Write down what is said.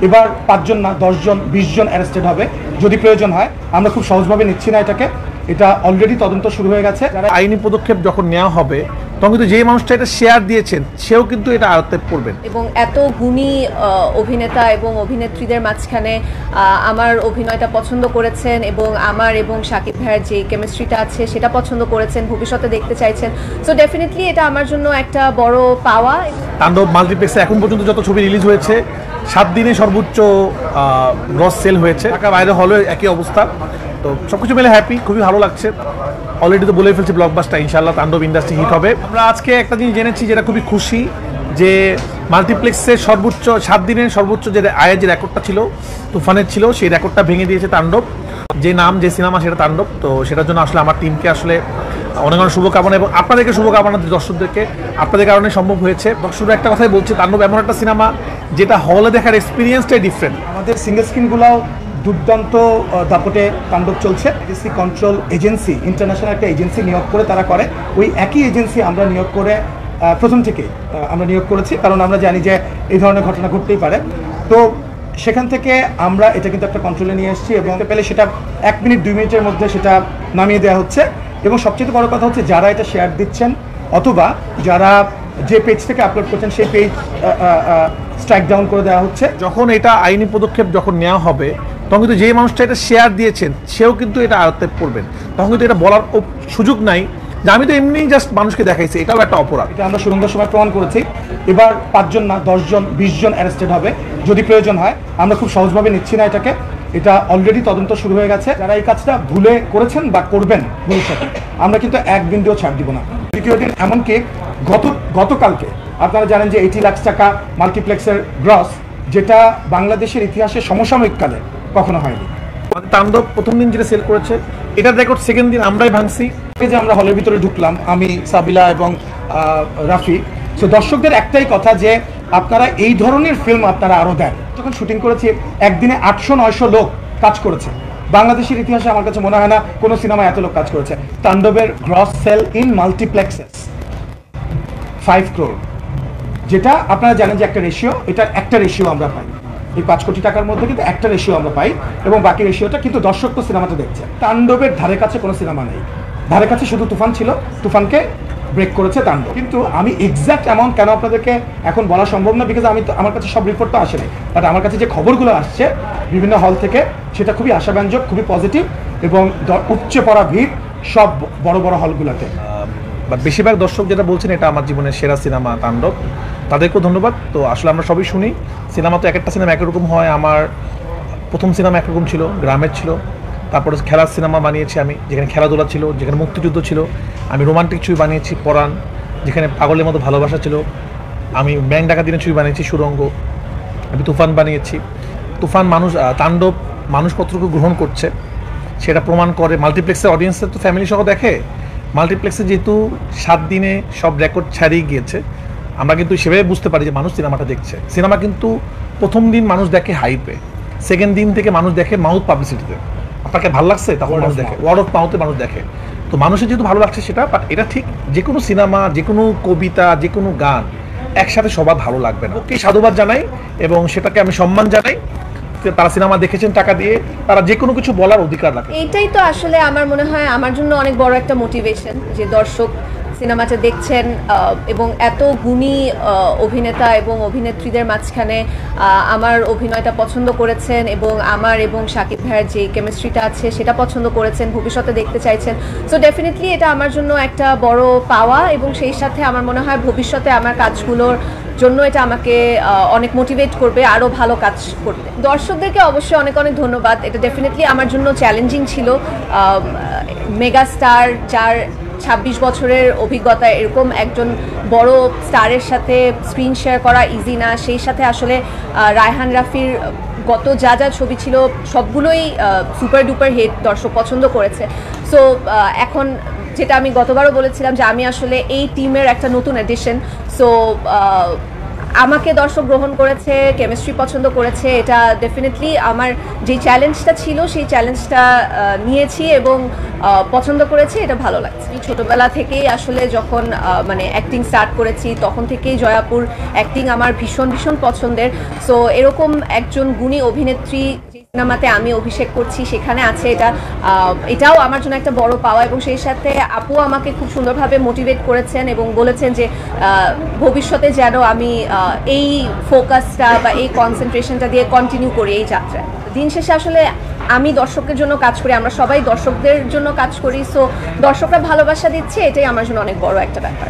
এবার 5 জন না 10 জন 20 জন অ্যারেস্টেড হবে যদি প্রয়োজন হয়। আমরা খুব সহজভাবে নিচ্ছি না এটাকে, এটা অলরেডি তদন্ত শুরু হয়ে গেছে। যারা আইনি পদক্ষেপ যখন নেওয়া হবে তখন কিন্তু যে মানুষটা এটা শেয়ার দিয়েছেন সেও কিন্তু এটা আয়ত্তে করবেন। এবং এত গুণী অভিনেতা এবং অভিনেত্রীদের মাঝখানে আমার অভিনয়টা পছন্দ করেছেন এবং আমার এবং শাকিব ভাইয়ের যে কেমিস্ট্রিটা আছে সেটা পছন্দ করেছেন, ভবিষ্যতে দেখতে চাইছেন। সো ডেফিনেটলি এটা আমার জন্য একটা বড় পাওয়া। তাণ্ডব মাল্টিপ্লেক্সে এখন পর্যন্ত যত ছবি রিলিজ হয়েছে 7 দিনে সর্বোচ্চ গ্রস সেল হয়েছে। ঢাকা বাইরে হলে একই অবস্থা। তো সবকিছু মিলে হ্যাপি, খুবই ভালো লাগছে। অলরেডি তো বলেই ফেলছি ব্লকবাস্টার ইনশাআল্লাহ তাণ্ডব ইন্ডাস্ট্রি হিট হবে। আমরা আজকে একটা জিনিস জেনেছি যেটা খুবই খুশি, যে মাল্টিপ্লেক্সের সর্বোচ্চ 7 দিনের সর্বোচ্চ যে আয়ের যে রেকর্ডটা ছিল তুফানের ছিল, সেই রেকর্ডটা ভেঙে দিয়েছে তাণ্ডব। যে নাম যে সিনেমা সেটা তাণ্ডব। তো সেটার জন্য আসলে আমার টিমকে আসলে অনেক অনেক শুভকামনা এবং আপনাদেরকে শুভকামনা, দর্শকদেরকে আপনাদের কারণে সম্ভব হয়েছে। শুধু একটা কথাই বলছি, তাণ্ডব এমন একটা সিনেমা যেটা হলে দেখার এক্সপিরিয়েন্সটাই ডিফারেন্ট। আমাদের সিঙ্গেল স্ক্রিনগুলোও দুর্দান্ত দাপটে তাণ্ডব চলছে। এডিসি কন্ট্রোল এজেন্সি ইন্টারন্যাশনাল একটা এজেন্সি নিয়োগ করে তারা করে, ওই একই এজেন্সি আমরা নিয়োগ করে প্রথম থেকে আমরা নিয়োগ করেছি, কারণ আমরা জানি যে এই ধরনের ঘটনা ঘটতেই পারে। তো সেখান থেকে আমরা এটা কিন্তু একটা কন্ট্রোলে নিয়ে এসেছি এবং পেলে সেটা 1 মিনিট 2 মিনিটের মধ্যে সেটা নামিয়ে দেওয়া হচ্ছে। এবং সবচেয়ে বড় কথা হচ্ছে যারা এটা শেয়ার দিচ্ছেন অথবা যারা যে পেজ থেকে আপলোড করছেন সেই পেজ স্ট্রাইক ডাউন করে দেওয়া হচ্ছে। যখন এটা আইনি পদক্ষেপ যখন নেওয়া হবে তখন কিন্তু যে মানুষটা এটা শেয়ার দিয়েছেন সেও কিন্তু এটা আয়ত্তে করবেন। তখন কিন্তু এটা বলার সুযোগ নাই যে আমি তো এমনি জাস্ট মানুষকে দেখাইছি, এটাও একটা অপরাধ। এটা আমরা সুরঙ্গের সময় প্রমাণ করেছি। এবার 5 জন না 10 জন 20 জন অ্যারেস্টেড হবে যদি প্রয়োজন হয়। আমরা খুব সহজভাবে নিচ্ছি না এটাকে, এটা অলরেডি তদন্ত শুরু হয়ে গেছে। যারা এই কাজটা ভুলে করেছেন বা করবেন ভবিষ্যতে, আমরা কিন্তু 1 বিন্দুও ছাড় দিব না। দ্বিতীয় দিন এমনকি গতকালকে আপনারা জানেন যে 80 লাখ টাকা মাল্টিপ্লেক্সের গ্রস, যেটা বাংলাদেশের ইতিহাসে সমসাময়িককালে কখনো হয়নি। তাণ্ডব প্রথম দিন যেটা সেল করেছে এটার রেকর্ড সেকেন্ড দিন আমরাই ভাঙছি। যে আমরা হলের ভিতরে ঢুকলাম, আমি, সাবিলা এবং রাফি। সো দর্শকদের একটাই কথা যে আপনারা এই ধরনের ফিল্ম আপনারা আরও দেন। যখন শুটিং করেছি একদিনে 800-900 লোক কাজ করেছে। বাংলাদেশের ইতিহাসে আমার কাছে মনে হয় না কোনো সিনেমা এত লোক কাজ করেছে। তাণ্ডবের গ্রস সেল ইন মাল্টিপ্লেক্সেস 5 crore, যেটা আপনারা জানেন যে একটা রেশিও, এটার একটা রেশিও আমরা পাই। এই 5 কোটি টাকার মধ্যে কিন্তু একটা রেশিও আমরা পাই এবং বাকি রেশিওটা কিন্তু দর্শক তো সিনেমাতে দেখছে। তাণ্ডবের ধারে কাছে কোনো সিনেমা নেই, ধারে কাছে শুধু তুফান ছিল, তুফানকে ব্রেক করেছে তাণ্ডব। কিন্তু আমি এক্স্যাক্ট অ্যামাউন্ট কেন আপনাদেরকে এখন বলা সম্ভব না, বিকজ আমার কাছে সব রিপোর্ট তো আসে নাই। বাট আমার কাছে যে খবরগুলো আসছে বিভিন্ন হল থেকে সেটা খুবই আশাব্যঞ্জক, খুবই পজিটিভ এবং উপচে পড়া ভিড় সব বড় বড় হলগুলোতে। বেশিরভাগ দর্শক যেটা বলছেন এটা আমার জীবনের সেরা সিনেমা তাণ্ডব, তাদেরকেও ধন্যবাদ। তো আসলে আমরা সবই শুনি, সিনেমা তো এক একটা সিনেমা একরকম হয়। আমার প্রথম সিনেমা একরকম ছিল, গ্রামের ছিল। তারপরে খেলার সিনেমা বানিয়েছি আমি, যেখানে খেলাধুলা ছিল, যেখানে মুক্তিযুদ্ধ ছিল। আমি রোমান্টিক ছবি বানিয়েছি পরাণ, যেখানে পাগলের মতো ভালোবাসা ছিল। আমি ব্যাংক ডাকাতির ছবি বানিয়েছি সুরঙ্গ। আমি তুফান বানিয়েছি। তুফান তাণ্ডব মানুষ কতটুকু গ্রহণ করছে সেটা প্রমাণ করে। মাল্টিপ্লেক্সের অডিয়েন্সের তো ফ্যামিলি সহ দেখে। মাল্টিপ্লেক্সে যেহেতু 7 দিনে সব রেকর্ড ছাড়িয়ে গিয়েছে, আমরা কিন্তু সেভাবে বুঝতে পারি যে মানুষ সিনেমাটা দেখছে। সিনেমা কিন্তু প্রথম দিন মানুষ দেখে হাইপে, সেকেন্ড দিন থেকে মানুষ দেখে মাউথ পাবলিসিটিতে। আপনাকে ভালো লাগছে তখন মানুষ দেখে, ওয়ার্ড অফ মাউথে মানুষ দেখে। তো মানুষের যেহেতু ভালো লাগছে সেটা, বাট এটা ঠিক যে কোনো সিনেমা, যে কোনো কবিতা, যে কোনো গান একসাথে সবার ভালো লাগবে না। ওকে সাধুবাদ জানাই এবং সেটাকে আমি সম্মান জানাই। তারা সিনেমা দেখেছেন টাকা দিয়ে, তারা যে কোনো কিছু বলার অধিকার রাখে। এইটাই তো আসলে আমার মনে হয় আমার জন্য অনেক বড় একটা মোটিভেশন, যে দর্শক সিনেমাটা দেখছেন এবং এত গুণী অভিনেতা এবং অভিনেত্রীদের মাঝখানে আমার অভিনয়টা পছন্দ করেছেন এবং আমার এবং শাকিব ভাইয়ের যে কেমিস্ট্রিটা আছে সেটা পছন্দ করেছেন, ভবিষ্যতে দেখতে চাইছেন। সো ডেফিনেটলি এটা আমার জন্য একটা বড় পাওয়া এবং সেই সাথে আমার মনে হয় ভবিষ্যতে আমার কাজগুলোর জন্য এটা আমাকে অনেক মোটিভেট করবে আরও ভালো কাজ করতে। দর্শকদেরকে অবশ্যই অনেক অনেক ধন্যবাদ। এটা ডেফিনেটলি আমার জন্য চ্যালেঞ্জিং ছিল। মেগা স্টার, যার 26 বছরের অভিজ্ঞতা, এরকম একজন বড় স্টারের সাথে স্ক্রিন শেয়ার করা ইজি না। সেই সাথে আসলে রায়হান রাফির গত যা যা ছবি ছিল সবগুলোই সুপার ডুপার হিট, দর্শক পছন্দ করেছে। সো এখন যেটা আমি গতবারও বলেছিলাম যে আমি আসলে এই টিমের একটা নতুন এডিশন। সো আমাকে দর্শক গ্রহণ করেছে, কেমিস্ট্রি পছন্দ করেছে, এটা ডেফিনেটলি আমার যে চ্যালেঞ্জটা ছিল সেই চ্যালেঞ্জটা নিয়েছি এবং পছন্দ করেছি, এটা ভালো লাগছে। আমি ছোটোবেলা থেকেই আসলে যখন মানে অ্যাক্টিং স্টার্ট করেছি তখন থেকেই জয়াপুর অ্যাক্টিং আমার ভীষণ ভীষণ পছন্দের। সো এরকম একজন গুণী অভিনেত্রী যে সিনেমাতে আমি অভিষেক করছি সেখানে আছে, এটাও আমার জন্য একটা বড় পাওয়া। এবং সেই সাথে আপু আমাকে খুব সুন্দরভাবে মোটিভেট করেছেন এবং বলেছেন যে ভবিষ্যতে যেন আমি এই ফোকাসটা বা এই কনসেন্ট্রেশনটা দিয়ে কন্টিনিউ করি এই যাত্রায়। দিন শেষে আসলে আমি দর্শকের জন্য কাজ করি, আমরা সবাই দর্শকদের জন্য কাজ করি। সো দর্শকরা ভালোবাসা দিচ্ছে, এটাই আমার জন্য অনেক বড় একটা ব্যাপার।